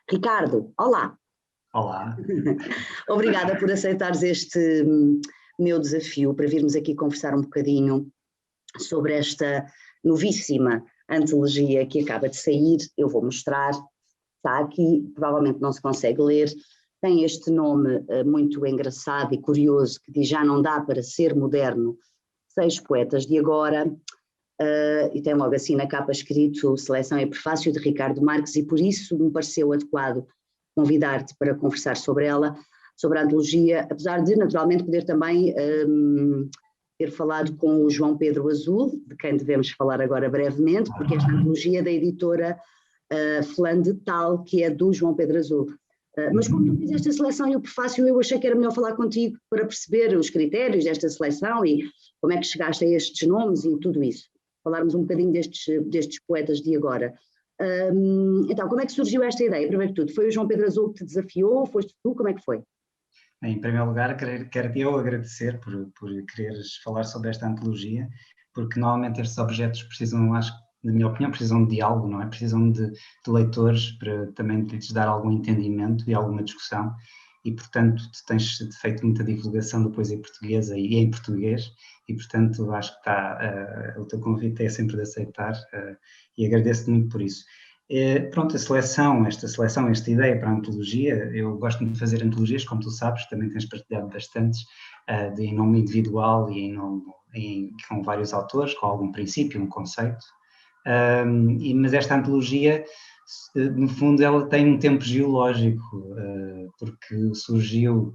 Ricardo, olá. Olá. Obrigada por aceitares este meu desafio para virmos aqui conversar um bocadinho sobre esta novíssima antologia que acaba de sair. Eu vou mostrar, está aqui, provavelmente não se consegue ler, tem este nome muito engraçado e curioso que diz: já não dá para ser moderno, 6 poetas de agora. E tem logo assim na capa escrito Seleção e Prefácio de Ricardo Marques, e por isso me pareceu adequado convidar-te para conversar sobre ela, sobre a antologia, apesar de naturalmente poder também ter falado com o João Pedro Azul, de quem devemos falar agora brevemente, porque esta antologia é da editora Flan de Tal, que é do João Pedro Azul. Mas como tu fizeste a seleção e o prefácio, eu achei que era melhor falar contigo para perceber os critérios desta seleção e como é que chegaste a estes nomes e tudo isso. Falarmos um bocadinho destes poetas de agora. Então, como é que surgiu esta ideia? Primeiro de tudo, foi o João Pedro Azul que te desafiou? Foste tu? Como é que foi? Em primeiro lugar, quero eu agradecer por quereres falar sobre esta antologia, porque normalmente estes objetos precisam, acho que, na minha opinião, precisam de diálogo, não é? Precisam de leitores para também lhes dar algum entendimento e alguma discussão, e portanto tu tens feito muita divulgação da poesia portuguesa e em português, e portanto acho que o teu convite é sempre de aceitar, e agradeço-te muito por isso. Pronto, esta ideia para a antologia, eu gosto muito de fazer antologias, como tu sabes, também tens partilhado bastantes, em nome individual e com vários autores, com algum princípio, um conceito, mas esta antologia, no fundo, ela tem um tempo geológico, porque surgiu,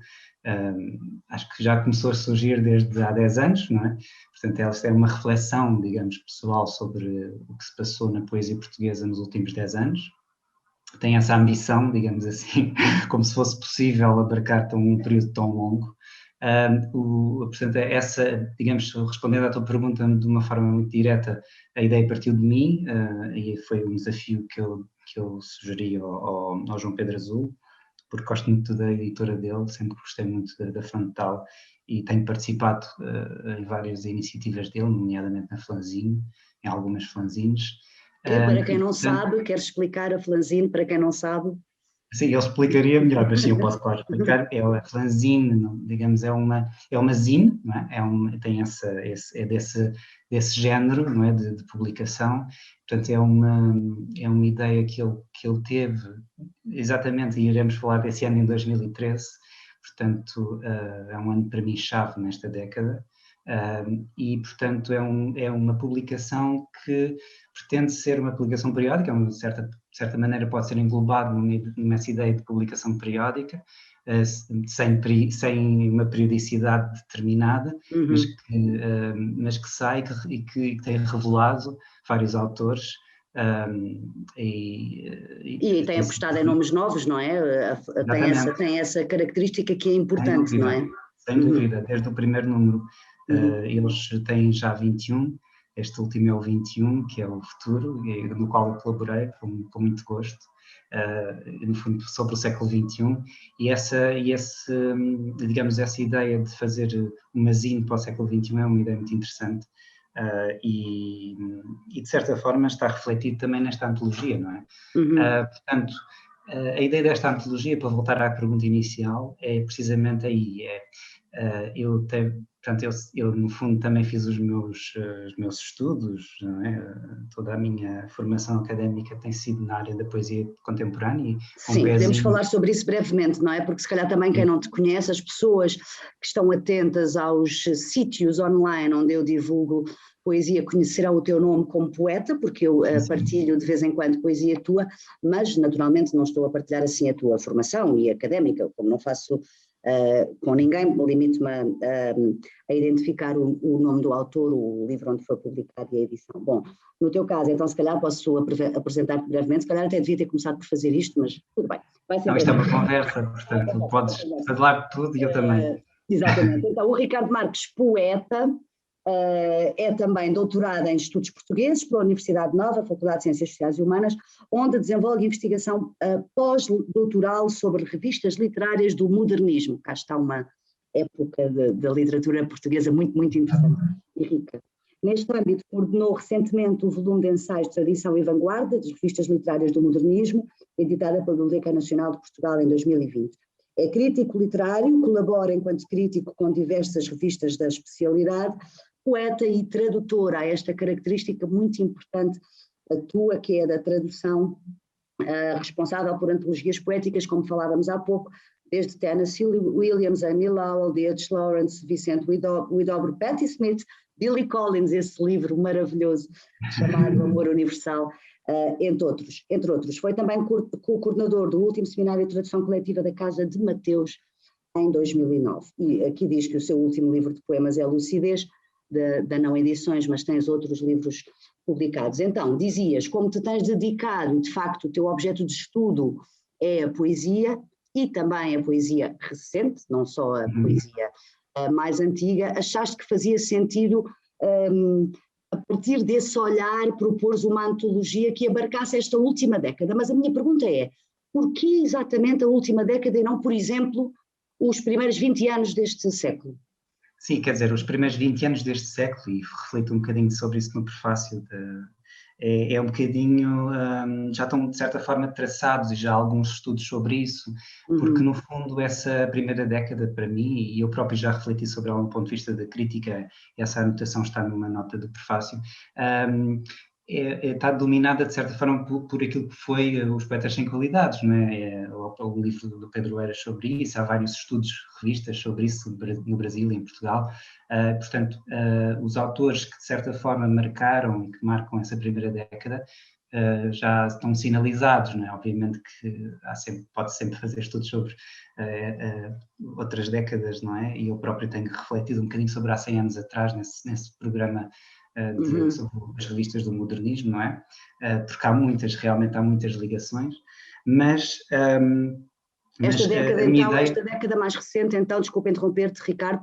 acho que já começou a surgir desde há 10 anos, não é? Portanto, ela é uma reflexão, digamos, pessoal sobre o que se passou na poesia portuguesa nos últimos 10 anos. Tem essa ambição, digamos assim, como se fosse possível abarcar um período tão longo. Portanto, digamos, respondendo à tua pergunta de uma forma muito direta, a ideia partiu de mim, e foi um desafio que eu sugeri ao João Pedro Azul, porque gosto muito da editora dele, sempre gostei muito da Frontal, e tenho participado em várias iniciativas dele, nomeadamente na Flanzine, em algumas Flanzines. Para quem não sabe, queres explicar a Flanzine, para quem não sabe? Sim, ele explicaria melhor, mas sim, eu posso, claro, explicar. A Flanzine, digamos, é uma zine, não é? Tem é desse género, não é? De publicação. Portanto, é uma ideia que ele teve, exatamente, e iremos falar desse ano em 2013, portanto, é um ano para mim chave nesta década. E, portanto, é uma publicação que pretende ser uma publicação periódica, de certa maneira pode ser englobado nessa ideia de publicação periódica, sem uma periodicidade determinada, mas que sai e que tem revelado vários autores. E tem apostado em nomes novos, não é? Tem essa característica que é importante, não é? Sem dúvida, desde o primeiro número. Eles têm já 21, este último é o 21, que é o Futuro, no qual eu colaborei com muito gosto, no fundo sobre o século XXI, digamos, essa ideia de fazer uma zine para o século XXI é uma ideia muito interessante, e de certa forma está refletido também nesta antologia, não é? Portanto, a ideia desta antologia, para voltar à pergunta inicial, é precisamente aí, eu no fundo também fiz os meus estudos, não é? Toda a minha formação académica tem sido na área da poesia contemporânea. Sim, podemos falar sobre isso brevemente, não é? Porque se calhar também quem não te conhece, as pessoas que estão atentas aos sítios online onde eu divulgo poesia conhecerão o teu nome como poeta, porque eu partilho de vez em quando poesia tua, mas naturalmente não estou a partilhar assim a tua formação e académica, como não faço com ninguém, limito-me a identificar o nome do autor, o livro onde foi publicado e a edição. Bom, no teu caso, então se calhar posso apresentar-te brevemente, se calhar até devia ter começado por fazer isto, mas tudo bem. Não, isto é uma conversa, portanto podes falar tudo e eu também. Exatamente. Então o Ricardo Marques, poeta, é também doutorado em Estudos Portugueses pela Universidade Nova, Faculdade de Ciências Sociais e Humanas, onde desenvolve investigação pós-doutoral sobre revistas literárias do modernismo. Cá está uma época da literatura portuguesa muito, muito interessante e rica. Neste âmbito, coordenou recentemente o volume de ensaios de Tradição e Vanguarda, das revistas literárias do modernismo, editada pela Biblioteca Nacional de Portugal em 2020. É crítico literário, colabora enquanto crítico com diversas revistas da especialidade, poeta e tradutor. Há esta característica muito importante, a tua, que é a da tradução, responsável por antologias poéticas, como falávamos há pouco, desde Tennessee Williams, Amy Lowell, D.H. Lawrence, Vicente Huidobro, Patti Smith, Billy Collins, esse livro maravilhoso chamado Amor Universal, entre outros. Foi também co-coordenador do último seminário de tradução coletiva da Casa de Mateus em 2009. E aqui diz que o seu último livro de poemas é Lucidez, da Não Edições, mas tens outros livros publicados. Então, dizias, como te tens dedicado, de facto, o teu objeto de estudo é a poesia, e também a poesia recente, não só a poesia mais antiga, achaste que fazia sentido, a partir desse olhar, propores uma antologia que abarcasse esta última década. Mas a minha pergunta é, porquê exatamente a última década e não, por exemplo, os primeiros 20 anos deste século? Sim, quer dizer, os primeiros 20 anos deste século, e reflito um bocadinho sobre isso no prefácio, é um bocadinho, já estão de certa forma traçados e já há alguns estudos sobre isso, porque no fundo essa primeira década para mim, e eu próprio já refleti sobre ela do ponto de vista da crítica, essa anotação está numa nota do prefácio, está dominada de certa forma por aquilo que foi os poetas sem qualidades, não é? O livro do Pedro Eiras sobre isso, há vários estudos, revistas sobre isso no Brasil e em Portugal. Portanto, os autores que de certa forma marcaram e que marcam essa primeira década já estão sinalizados, não é? Obviamente que pode sempre fazer estudos sobre outras décadas, não é? E eu próprio tenho refletido um bocadinho sobre há 100 anos atrás, nesse programa sobre as revistas do modernismo, não é? Porque realmente há muitas ligações, mas esta década, então, esta década mais recente, então, desculpa interromper-te, Ricardo,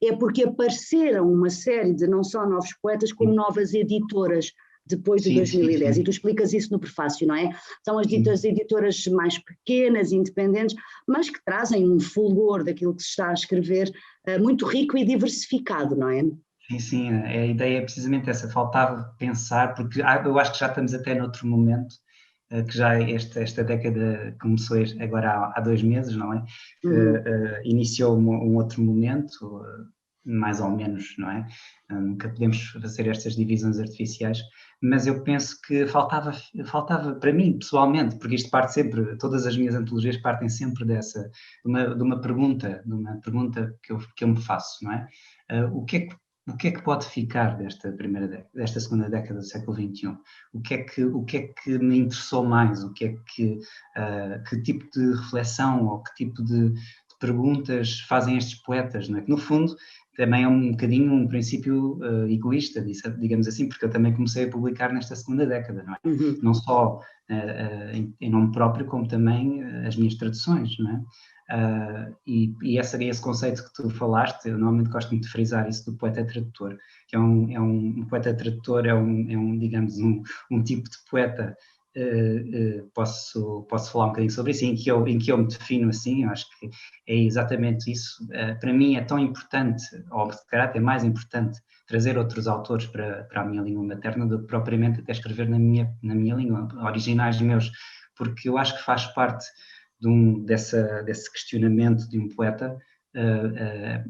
é porque apareceram uma série de não só novos poetas, como novas editoras depois de 2010, sim. E tu explicas isso no prefácio, não é? São as ditas editoras mais pequenas, independentes, mas que trazem um fulgor daquilo que se está a escrever muito rico e diversificado, não é? Sim, a ideia é precisamente essa, faltava pensar, porque eu acho que já estamos até noutro momento, que já esta década começou agora há 2 meses, não é? Iniciou um outro momento, mais ou menos, não é? Nunca podemos fazer estas divisões artificiais, mas eu penso que faltava para mim, pessoalmente, porque isto parte sempre, todas as minhas antologias partem sempre de uma pergunta que eu me faço, não é? O que é que pode ficar desta segunda década do século XXI? O que é que me interessou mais? Que tipo de reflexão ou que tipo de perguntas fazem estes poetas? Não é? Que no fundo também é um bocadinho um princípio egoísta, digamos assim, porque eu também comecei a publicar nesta segunda década, não é? Não só em nome próprio, como também as minhas traduções, não é? E esse conceito que tu falaste, eu normalmente gosto muito de frisar isso do poeta-tradutor, que um poeta-tradutor digamos, um tipo de poeta, posso falar um bocadinho sobre isso, em que eu me defino assim, eu acho que é exatamente isso. Para mim é tão importante, ou de caráter mais importante, trazer outros autores para a minha língua materna do que propriamente até escrever na minha língua, originais meus, porque eu acho que faz parte desse questionamento de um poeta,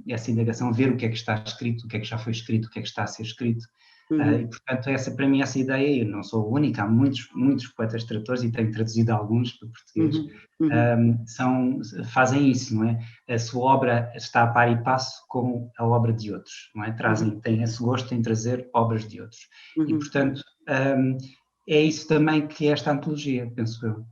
essa indagação, ver o que é que está escrito, o que é que já foi escrito, o que é que está a ser escrito. E, portanto, para mim, essa ideia, eu não sou o único, há muitos poetas tradutores, e tenho traduzido alguns para português, fazem isso, não é? A sua obra está a par e passo com a obra de outros, não é? Têm esse gosto em trazer obras de outros. E, portanto, é isso também que é esta antologia, penso eu.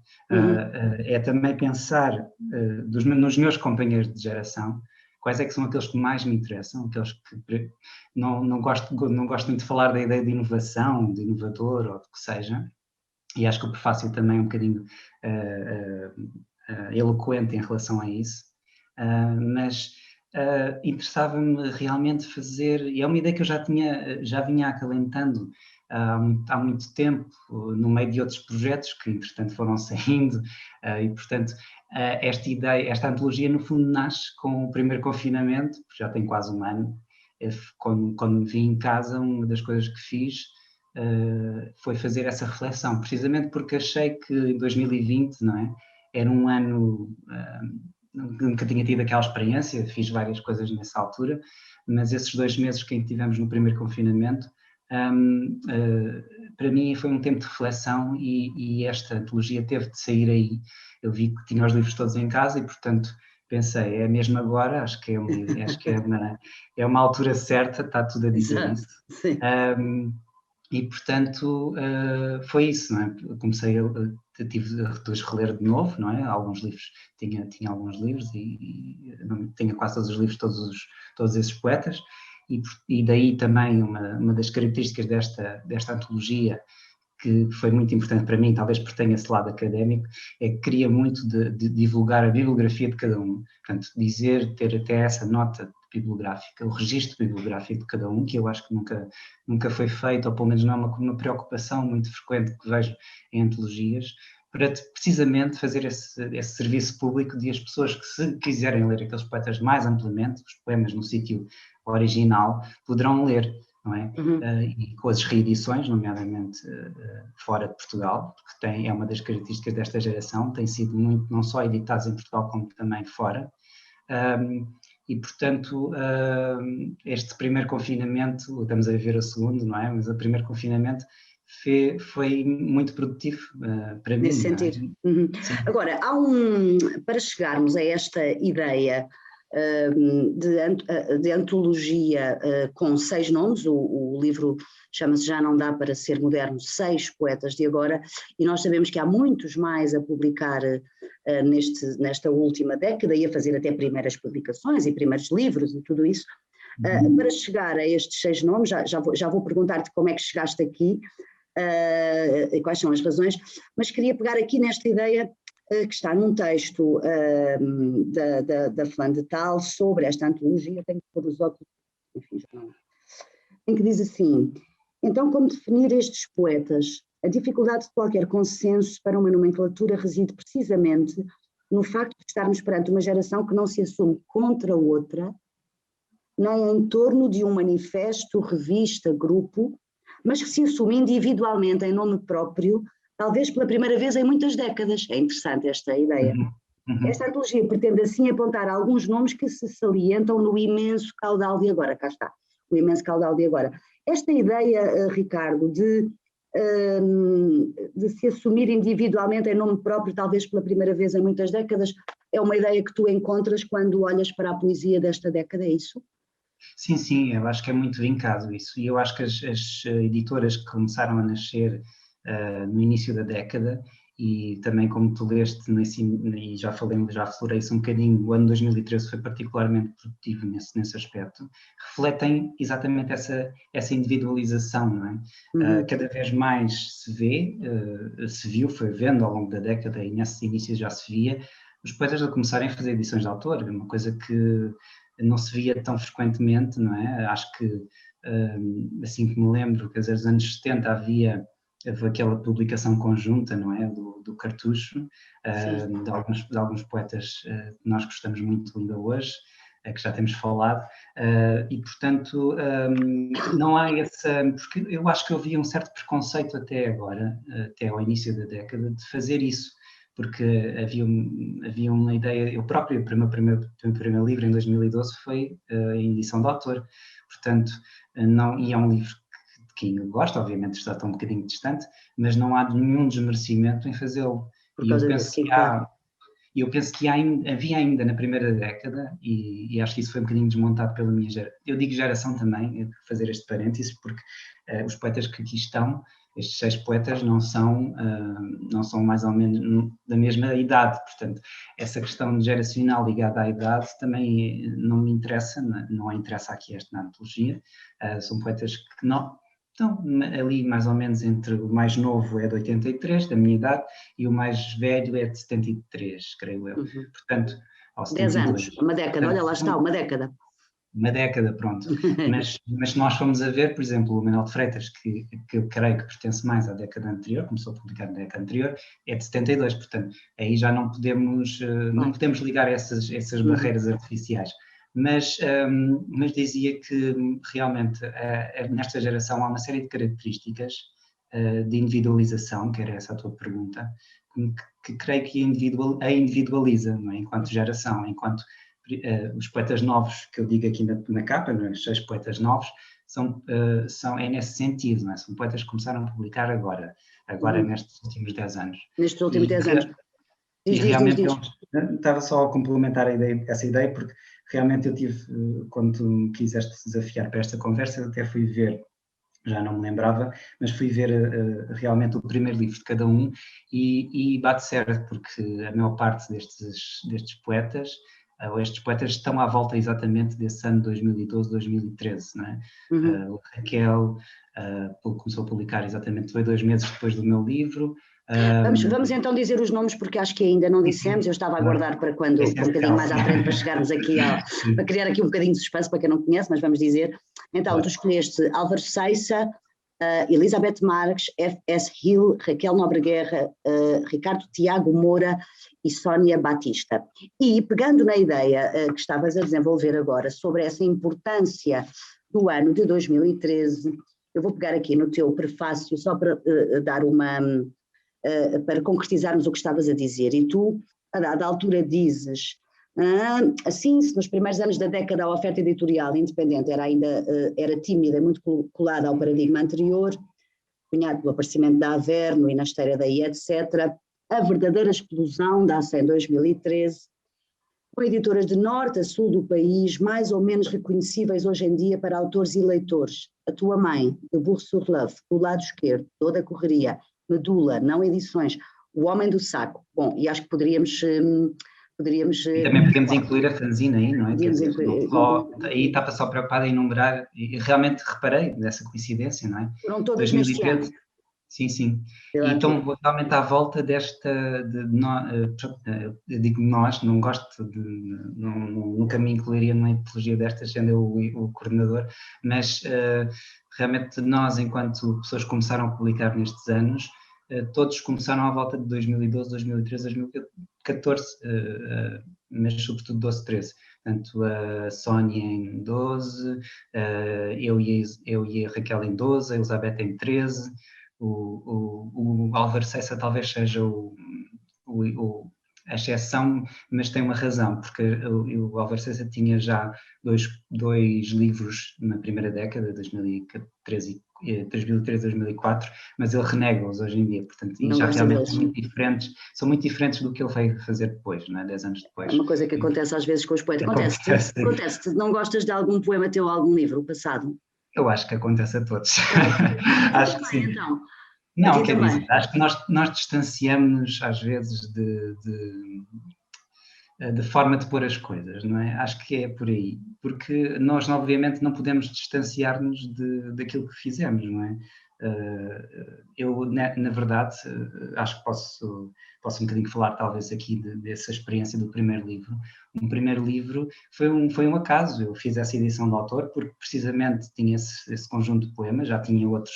É também pensar nos meus companheiros de geração, quais é que são aqueles que mais me interessam, aqueles que não gosto muito de falar da ideia de inovação, de inovador ou do que seja, e acho que o prefácio também é um bocadinho eloquente em relação a isso, mas interessava-me realmente fazer, e é uma ideia que eu já vinha acalentando há muito tempo, no meio de outros projetos que entretanto foram saindo, e portanto esta antologia no fundo nasce com o primeiro confinamento, já tem quase 1 ano, quando me vi em casa, uma das coisas que fiz foi fazer essa reflexão, precisamente porque achei que em 2020, não é? Era um ano, nunca tinha tido aquela experiência, fiz várias coisas nessa altura, mas esses 2 meses que tivemos no primeiro confinamento, para mim foi um tempo de reflexão e esta antologia teve de sair aí. Eu vi que tinha os livros todos em casa e, portanto, pensei, é mesmo agora, acho que é uma altura certa, está tudo a dizer Exato, isso. sim. E, portanto, foi isso, não é? Tive de reler de novo, não é? Alguns livros, tinha alguns livros e não tinha quase todos os livros, todos esses poetas, e daí também uma das características desta antologia, que foi muito importante para mim, talvez por ter esse lado académico, é que queria muito de divulgar a bibliografia de cada um. Portanto, ter até essa nota bibliográfica, o registro bibliográfico de cada um, que eu acho que nunca foi feito, ou pelo menos não é uma preocupação muito frequente que vejo em antologias, para precisamente fazer esse serviço público de as pessoas que, se quiserem ler aqueles poetas mais amplamente, os poemas no sítio original, poderão ler. Não é? E com as reedições, nomeadamente fora de Portugal, que é uma das características desta geração, tem sido muito, não só editados em Portugal, como também fora. E, portanto, este primeiro confinamento, estamos a viver o segundo, não é? Mas o primeiro confinamento foi muito produtivo para mim. Nesse sentido. Agora, para chegarmos a esta ideia de antologia com 6 nomes, o livro chama-se Já Não Dá Para Ser Moderno, 6 poetas de agora, e nós sabemos que há muitos mais a publicar nesta última década e a fazer até primeiras publicações e primeiros livros e tudo isso. Para chegar a estes 6 nomes, já vou perguntar-te como é que chegaste aqui e quais são as razões, mas queria pegar aqui nesta ideia que está num texto da Fulana de Tal sobre esta antologia, tenho que pôr os óculos, enfim, já não, em que diz assim: então, como definir estes poetas? A dificuldade de qualquer consenso para uma nomenclatura reside precisamente no facto de estarmos perante uma geração que não se assume contra outra, nem em torno de um manifesto, revista, grupo, mas que se assume individualmente em nome próprio, talvez pela primeira vez em muitas décadas. É interessante esta ideia. Esta antologia pretende assim apontar alguns nomes que se salientam no imenso caudal de agora. Cá está, o imenso caudal de agora. Esta ideia, Ricardo, de se assumir individualmente em nome próprio, talvez pela primeira vez em muitas décadas, é uma ideia que tu encontras quando olhas para a poesia desta década, é isso? Sim, eu acho que é muito vincado isso, e eu acho que as editoras que começaram a nascer no início da década, e também como tu leste, e já aflorei isso um bocadinho, o ano 2013 foi particularmente produtivo nesse aspecto, refletem exatamente essa individualização, não é? Cada vez mais se viu, foi vendo ao longo da década, e nesses inícios já se via, os poetas a começarem a fazer edições de autor, uma coisa que não se via tão frequentemente, não é? Acho que, assim que me lembro, que nos anos 70 havia aquela publicação conjunta, não é? Do Cartucho, de alguns poetas que nós gostamos muito ainda hoje, que já temos falado, e portanto não há porque eu acho que havia um certo preconceito até agora, até ao início da década, de fazer isso, porque havia uma ideia, eu próprio, o meu primeiro livro em 2012 foi em edição de autor, portanto, e é um livro de quem eu gosto, obviamente está um bocadinho distante, mas não há nenhum desmerecimento em fazê-lo. E eu penso que havia ainda na primeira década, e acho que isso foi um bocadinho desmontado pela minha geração, eu digo geração também, fazer este parênteses, porque os poetas que aqui estão, estes 6 poetas não são mais ou menos da mesma idade, portanto, essa questão geracional ligada à idade também não me interessa, não interessa aqui esta antologia, são poetas que não estão ali mais ou menos entre o mais novo é de 83, da minha idade, e o mais velho é de 73, creio eu, portanto, aos 10 anos, uma década, portanto, olha lá está, uma década. Uma década, pronto. Mas se nós formos a ver, por exemplo, o Manuel de Freitas, que eu creio que pertence mais à década anterior, começou a publicar na década anterior, é de 72, portanto, aí já não podemos ligar essas barreiras artificiais. mas dizia que realmente nesta geração há uma série de características de individualização, que era essa a tua pergunta, que creio que a individualiza, não é? Enquanto geração, enquanto os poetas novos, que eu digo aqui na capa, os 6 poetas novos, é nesse sentido, não é? São poetas que começaram a publicar agora nestes últimos 10 anos. Nestes últimos 10 anos. E realmente estava só a complementar essa ideia, porque realmente eu tive, quando tu me quiseste desafiar para esta conversa, eu até fui ver, já não me lembrava, mas fui ver realmente o primeiro livro de cada um e bate certo, porque a maior parte destes poetas, ou estes poetas estão à volta exatamente desse ano 2012, 2013, não é? O Raquel começou a publicar exatamente, foi 2 meses depois do meu livro. Vamos então dizer os nomes, porque acho que ainda não dissemos. Eu estava a aguardar para quando, um bocadinho mais à frente, para chegarmos aqui para criar aqui um bocadinho de suspense para quem não conhece, mas vamos dizer. Então, tu escolheste Álvaro Seiça, Elizabeth Marques, F.S. Hill, Raquel Nobre-Guerra, Ricardo Tiago Moura e Sónia Batista. E pegando na ideia que estavas a desenvolver agora sobre essa importância do ano de 2013, eu vou pegar aqui no teu prefácio só para dar para concretizarmos o que estavas a dizer. E tu, a dada altura, dizes, assim, se nos primeiros anos da década a oferta editorial independente era tímida e muito colada ao paradigma anterior, cunhado pelo aparecimento da Averno e na esteira daí, etc., a verdadeira explosão dá-se em 2013, com editoras de norte a sul do país, mais ou menos reconhecíveis hoje em dia para autores e leitores. A Tua Mãe, de Bourg-sur-Love, Do Lado Esquerdo, Toda a Correria, Medula, Não Edições, O Homem do Saco. Bom, e acho que poderíamos e também podemos incluir a fanzina aí, não é? Quer dizer, aí estava só preocupada em enumerar, e realmente reparei nessa coincidência, não é? Foram todas neste ano. Sim. E estão totalmente à volta desta, eu digo nós, não gosto nunca me incluiria numa antologia destas, sendo eu o coordenador, mas realmente nós, enquanto pessoas que começaram a publicar nestes anos, todos começaram à volta de 2012, 2013, 2014, mas sobretudo 12, 13. Portanto, a Sónia em 12, eu e a Raquel em 12, a Elizabeth em 13, o Álvaro Seiça talvez seja a exceção, mas tem uma razão, porque o Álvaro Seiça tinha já dois livros na primeira década, 2013 2004, mas ele renega-os hoje em dia, portanto, e já realmente são muito diferentes do que ele veio fazer depois, não é? 10 anos depois. É uma coisa que acontece às vezes com os poetas. Acontece-te, não gostas de algum poema teu ou algum livro passado? Eu acho que acontece a todos. Acho que sim. Então. Não, quer dizer, acho que nós distanciamos-nos às vezes de forma de pôr as coisas, não é? Acho que é por aí, porque nós obviamente não podemos distanciar-nos daquilo que fizemos, não é? Eu, na verdade, acho que posso um bocadinho falar talvez aqui dessa experiência do primeiro livro. Um primeiro livro foi um acaso, eu fiz essa edição de autor porque precisamente tinha esse conjunto de poemas, já tinha outros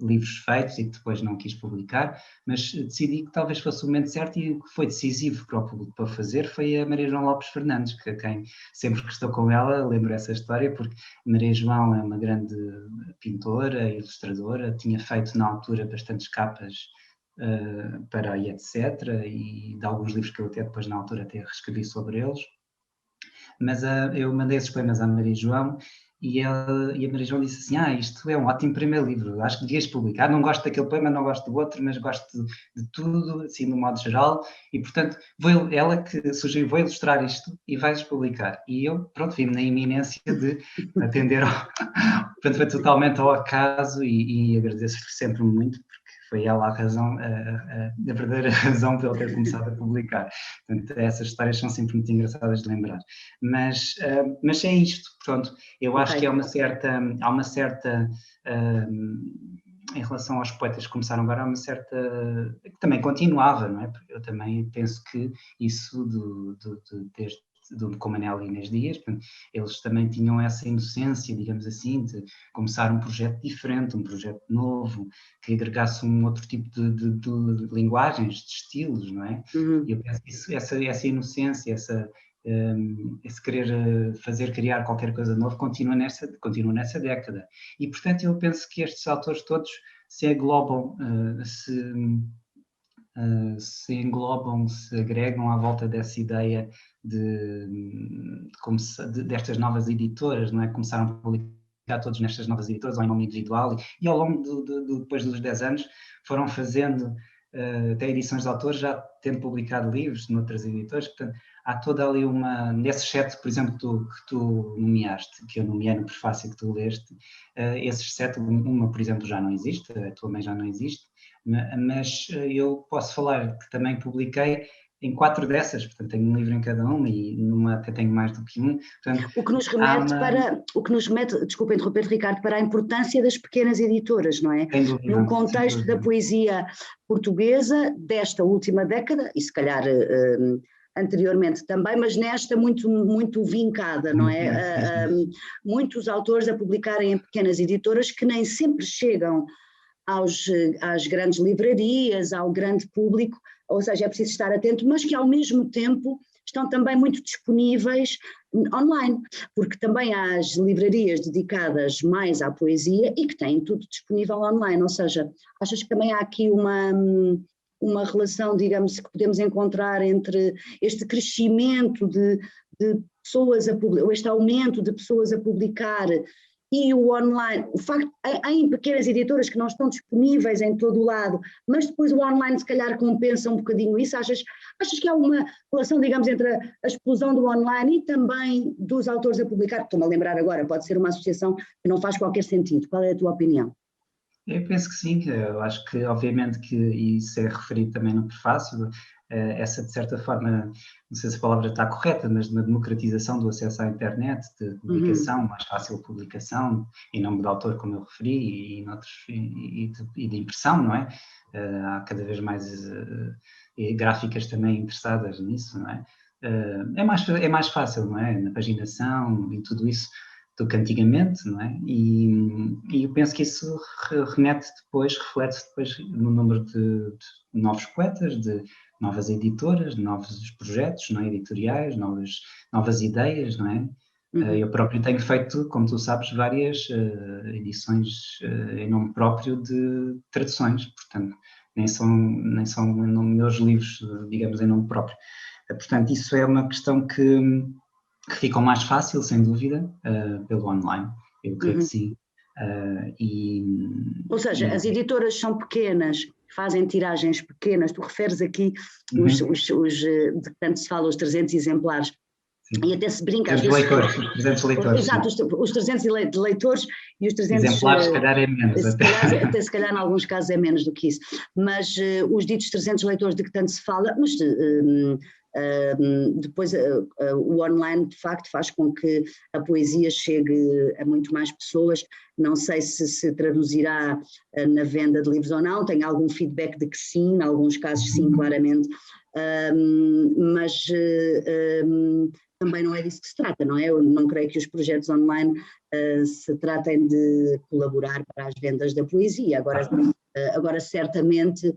livros feitos e que depois não quis publicar, mas decidi que talvez fosse o momento certo, e o que foi decisivo para o público para fazer foi a Maria João Lopes Fernandes, que quem sempre que estou com ela lembro essa história, porque Maria João é uma grande pintora, ilustradora, tinha feito na altura bastantes capas para aí, etc., e de alguns livros que eu até depois na altura até reescrevi sobre eles, mas eu mandei esses poemas à Maria João e a Maria João disse assim, isto é um ótimo primeiro livro, acho que devias publicar, não gosto daquele poema, não gosto do outro, mas gosto de tudo, assim, no modo geral, e portanto, ela que sugeriu, vou ilustrar isto e vais publicar. E eu, pronto, vi-me na iminência de atender portanto, foi totalmente ao acaso e agradeço sempre muito, porque foi ela a razão, a verdadeira razão pelo ter começado a publicar. Portanto, essas histórias são sempre muito engraçadas de lembrar. Mas é isto, pronto, eu acho que há uma certa em relação aos poetas que começaram agora, há uma certa, que também continuava, não é? Porque eu também penso que isso com Manel e Inês Dias, portanto, eles também tinham essa inocência, digamos assim, de começar um projeto diferente, um projeto novo, que agregasse um outro tipo de linguagens, de estilos, não é? E eu penso que essa inocência, esse querer criar qualquer coisa nova continua nessa década. E, portanto, eu penso que estes autores todos se englobam, se agregam à volta dessa ideia destas novas editoras, não é? Começaram a publicar todos nestas novas editoras, ou em nome individual, e ao longo depois dos 10 anos foram fazendo até edições de autores, já tendo publicado livros noutras editoras. Portanto, há toda ali nesses 7, por exemplo, que tu nomeaste, que eu nomeei no prefácio que tu leste, esses 7, uma, por exemplo, já não existe, a tua mãe já não existe, mas eu posso falar que também publiquei em 4 dessas, portanto tenho um livro em cada uma e numa até tenho mais do que um. Portanto, o que nos remete, desculpa interromper, Ricardo, para a importância das pequenas editoras, não é? Sem dúvida, no contexto da poesia portuguesa desta última década, e se calhar anteriormente também, mas nesta muito, muito vincada, não é? Muitos autores a publicarem em pequenas editoras que nem sempre chegam às grandes livrarias, ao grande público, ou seja, é preciso estar atento, mas que ao mesmo tempo estão também muito disponíveis online, porque também há as livrarias dedicadas mais à poesia e que têm tudo disponível online, ou seja, achas que também há aqui uma relação, digamos, que podemos encontrar entre este crescimento de pessoas a publicar, ou este aumento de pessoas a publicar e o online, o facto, em pequenas editoras que não estão disponíveis em todo o lado, mas depois o online se calhar compensa um bocadinho isso, achas que há uma relação, digamos, entre a explosão do online e também dos autores a publicar? Estou-me a lembrar agora, pode ser uma associação que não faz qualquer sentido. Qual é a tua opinião? Eu penso que sim, eu acho que obviamente que isso é referido também no prefácio, essa de certa forma, não sei se a palavra está correta, mas de uma democratização do acesso à internet, de publicação, mais fácil publicação, em nome do autor, como eu referi, e de impressão, não é? Há cada vez mais gráficas também interessadas nisso, não é? É mais fácil, não é? Na paginação e tudo isso, do que antigamente, não é? E eu penso que isso reflete depois no número de novos poetas, de novas editoras, de novos projetos, não é? Editoriais, novas ideias, não é? Eu próprio tenho feito, como tu sabes, várias edições em nome próprio de traduções, portanto, nem são meus livros, digamos, em nome próprio. Portanto, isso é uma questão que fica mais fácil, sem dúvida, pelo online, eu creio que sim. Ou seja, as editoras são pequenas, fazem tiragens pequenas, tu referes aqui de que tanto se fala, os 300 exemplares, sim. E até se brinca... Os 300 leitores. Exato, os 300 leitores e os 300... Exemplares, se calhar é menos. Se calhar, em alguns casos é menos do que isso, mas os ditos 300 leitores de que tanto se fala, mas... depois o online de facto faz com que a poesia chegue a muito mais pessoas. Não sei se traduzirá na venda de livros ou não, tenho algum feedback de que sim, em alguns casos sim, claramente, mas também não é disso que se trata, não é? Eu não creio que os projetos online se tratem de colaborar para as vendas da poesia, agora certamente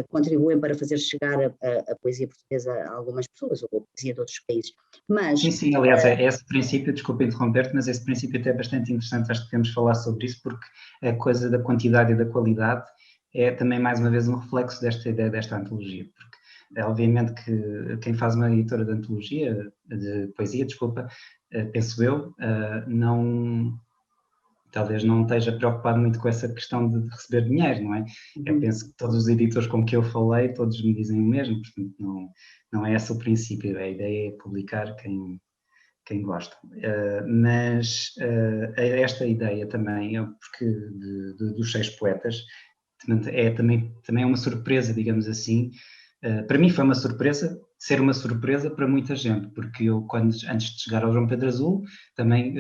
contribuem para fazer chegar a poesia portuguesa a algumas pessoas, ou a poesia de outros países. Mas, sim, aliás, esse princípio, desculpa interromper-te, mas esse princípio até é bastante interessante, acho que devemos falar sobre isso, porque a coisa da quantidade e da qualidade é também, mais uma vez, um reflexo desta ideia, desta antologia, porque obviamente que quem faz uma editora de antologia, de poesia, penso eu, talvez não esteja preocupado muito com essa questão de receber dinheiro, não é? Eu penso que todos os editores com que eu falei, todos me dizem o mesmo, portanto não é esse o princípio, a ideia é publicar quem gosta. Mas esta ideia também, porque dos 6 poetas, também é uma surpresa, digamos assim. Para mim foi uma surpresa, ser uma surpresa para muita gente, porque eu, antes de chegar ao João Pedro Azul, também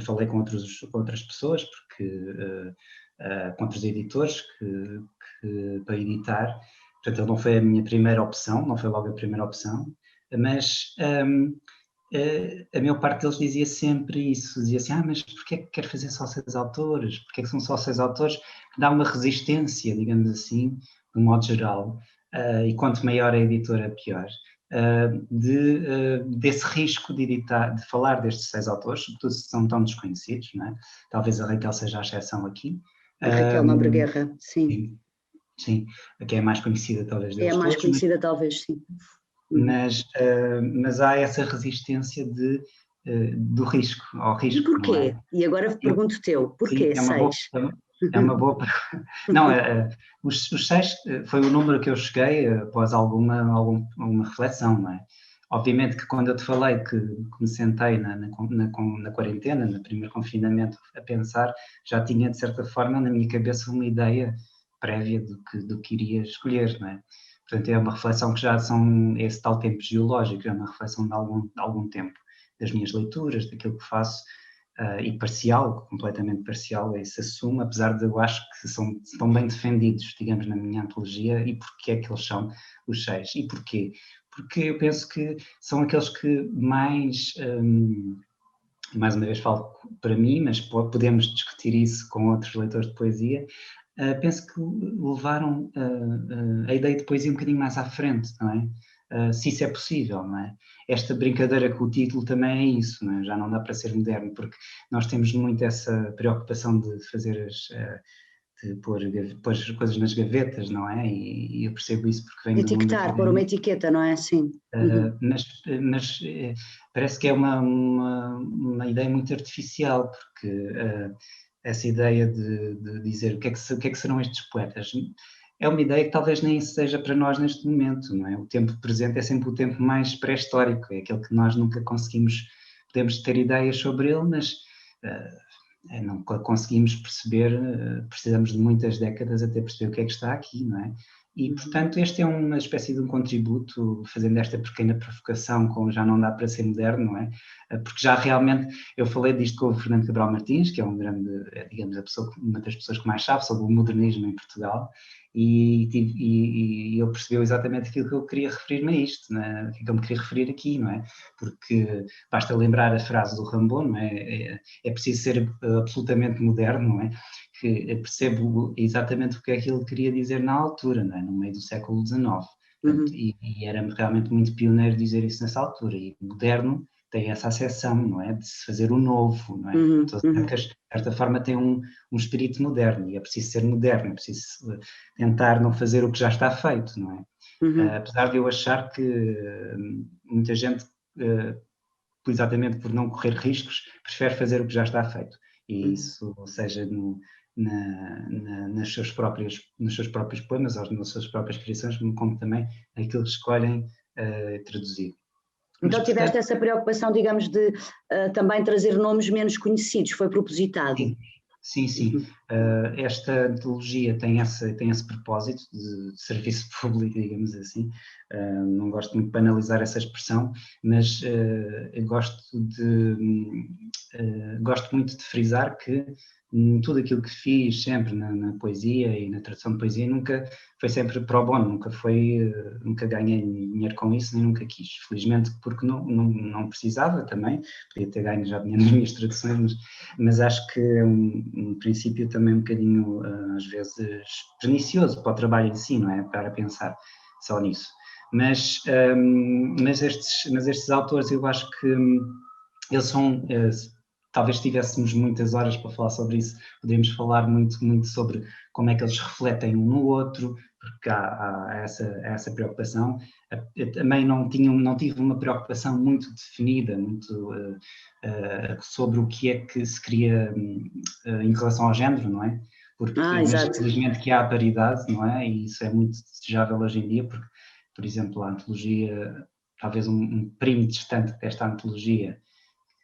falei com outras pessoas, com outros editores para editar. Portanto, ele não foi a minha primeira opção, não foi logo a primeira opção, mas a maior parte deles dizia sempre isso, dizia assim, mas porquê é que quer fazer só 6 autores? Porquê é que são só 6 autores? Que dá uma resistência, digamos assim, de um modo geral. E quanto maior a editora, pior. desse risco de editar, de falar destes 6 autores, sobretudo se são tão desconhecidos, não é? Talvez a Raquel seja a exceção aqui. A Raquel Nobre Guerra, sim. Sim, sim, a que é a mais conhecida talvez deles todos. É a mais todos, conhecida talvez, sim. Mas há essa resistência do risco, ao risco. E porquê? Não é? E agora pergunto-te eu, porquê Sim, 6? é uma boa pergunta. Não, os 6 foi o número que eu cheguei após alguma reflexão, não é? Obviamente que quando eu te falei que me sentei na quarentena, no primeiro confinamento, a pensar, já tinha de certa forma na minha cabeça uma ideia prévia do que iria escolher, não é? Portanto, é uma reflexão que já são esse tal tempo geológico, é uma reflexão de algum tempo, das minhas leituras, daquilo que faço, e parcial, completamente parcial, isso assumo, apesar de eu acho que estão bem defendidos, digamos, na minha antologia, e porque é que eles são os 6. E porquê? Porque eu penso que são aqueles que mais uma vez falo para mim, mas podemos discutir isso com outros leitores de poesia, penso que levaram a ideia de poesia um bocadinho mais à frente, não é? Se isso é possível, não é? Esta brincadeira com o título também é isso, não é? Já não dá para ser moderno, porque nós temos muito essa preocupação de fazer de pôr as coisas nas gavetas, não é? E eu percebo isso porque venho do mundo Etiquetar, pôr uma etiqueta, não é assim? mas parece que é uma ideia muito artificial, porque essa ideia de dizer o que é que serão estes poetas é uma ideia que talvez nem seja para nós neste momento, não é? O tempo presente é sempre o tempo mais pré-histórico, é aquele que nós nunca podemos ter ideias sobre ele, mas não conseguimos perceber, precisamos de muitas décadas até perceber o que é que está aqui, não é? E, portanto, este é uma espécie de um contributo, fazendo esta pequena provocação com Já Não Dá Para Ser Moderno, não é? Porque já realmente, eu falei disto com o Fernando Cabral Martins, que é um grande, digamos, uma das pessoas que mais sabe sobre o modernismo em Portugal, e ele percebeu exatamente aquilo que eu queria referir-me a isto, né? Que eu me queria referir aqui, não é? Porque basta lembrar a frase do Rimbaud, não é? É preciso ser absolutamente moderno, não é? Que percebo exatamente o que é que ele queria dizer na altura, não é? No meio do século XIX. Portanto, e era realmente muito pioneiro dizer isso nessa altura. E moderno tem essa acessão, não é? De se fazer o novo, não é? Todas as épocas, de certa forma, têm um espírito moderno, e é preciso ser moderno, é preciso tentar não fazer o que já está feito, não é? Apesar de eu achar que muita gente, exatamente por não correr riscos, prefere fazer o que já está feito. E isso, seja nos seus próprios poemas ou nas suas próprias criações, como também aquilo que escolhem traduzir. Então tiveste essa preocupação, digamos, de também trazer nomes menos conhecidos, foi propositado? Sim. Esta antologia tem esse propósito de serviço público, digamos assim. Não gosto muito de banalizar essa expressão, mas gosto muito de frisar que tudo aquilo que fiz sempre na poesia e na tradução de poesia nunca foi sempre pro bono, nunca ganhei dinheiro com isso, nem nunca quis. Felizmente, porque não precisava também, podia ter ganho já dinheiro nas minhas traduções, mas acho que é um princípio também um bocadinho, às vezes, pernicioso para o trabalho em si, não é? Para pensar só nisso. Mas estes autores, eu acho que eles são, talvez tivéssemos muitas horas para falar sobre isso, poderíamos falar muito, muito sobre como é que eles refletem um no outro, porque há essa preocupação. Eu também não tive uma preocupação muito definida, muito sobre o que é que se queria em relação ao género, não é? Porque felizmente que há paridade, não é? E isso é muito desejável hoje em dia, porque, por exemplo, a antologia, talvez um primo distante desta antologia,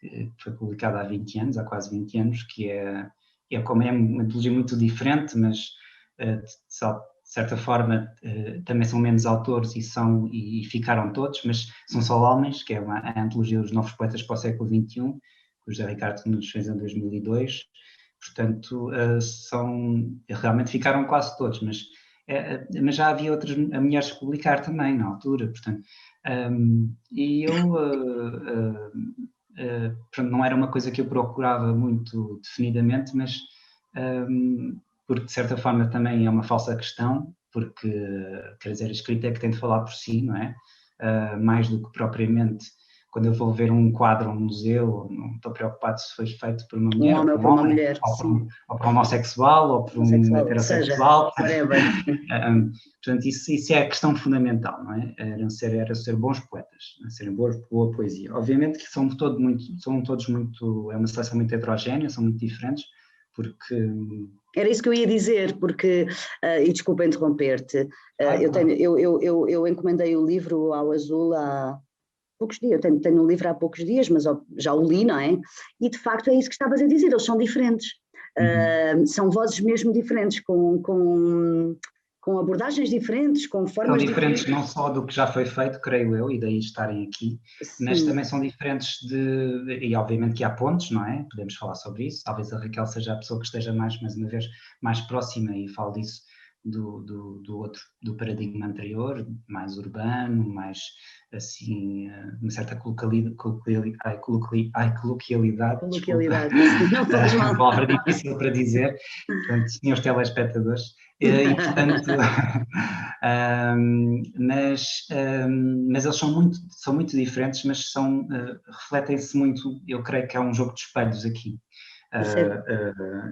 que foi publicada há 20 anos, há quase 20 anos, que é uma antologia muito diferente, mas de certa forma também são menos autores e ficaram todos, mas são só homens, que é a antologia dos novos poetas para o século XXI, que o José Ricardo nos fez em 2002. Portanto, realmente ficaram quase todos, mas já havia outras mulheres a publicar também na altura, portanto, e eu não era uma coisa que eu procurava muito definidamente, mas porque de certa forma também é uma falsa questão, porque, quer dizer, a escrita é que tem de falar por si, não é? mais do que propriamente quando eu vou ver um quadro ou um museu, não estou preocupado se foi feito por uma mulher, homem ou por uma mulher, ou por um homossexual, ou por um heterossexual. Whatever. Portanto, isso é a questão fundamental, não é? Era ser bons poetas, serem boa poesia. Obviamente que são todos muito, é uma seleção muito heterogénea, são muito diferentes, porque... Era isso que eu ia dizer, porque, e desculpa interromper-te, eu encomendei o livro ao Azul há poucos dias, eu tenho um livro há poucos dias, mas já o li, não é? E de facto é isso que estavas a dizer, eles são diferentes, são vozes mesmo diferentes, com abordagens diferentes, com formas diferentes. São diferentes não só do que já foi feito, creio eu, e daí estarem aqui, sim, mas também são diferentes e obviamente que há pontos, não é? Podemos falar sobre isso, talvez a Raquel seja a pessoa que esteja mais uma vez, mais próxima e falo disso do paradigma anterior, mais urbano, mais assim, uma certa coloquialidade, não faz mal. Palavra difícil para dizer, portanto, senhores telespectadores, e portanto, mas eles são muito diferentes, mas refletem-se muito, eu creio que há um jogo de espelhos aqui.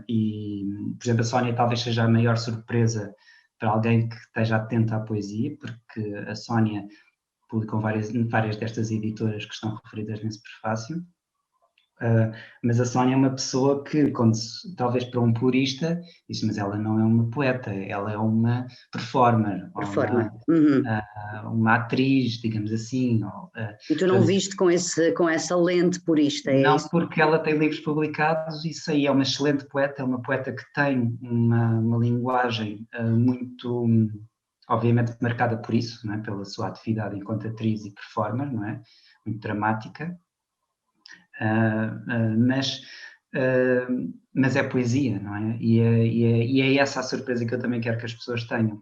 E, por exemplo, a Sónia talvez seja a maior surpresa para alguém que esteja atento à poesia, porque a Sónia publicou várias destas editoras que estão referidas nesse prefácio, mas a Sónia é uma pessoa que, talvez para um purista, diz, mas ela não é uma poeta, ela é uma performer. Uma atriz, digamos assim. E tu não viste com essa lente purista? Não, porque ela tem livros publicados, isso aí é uma excelente poeta, é uma poeta que tem uma linguagem muito, obviamente, marcada por isso, não é? Pela sua atividade enquanto atriz e performer, não é? Muito dramática, mas é poesia, não é? E é essa a surpresa que eu também quero que as pessoas tenham.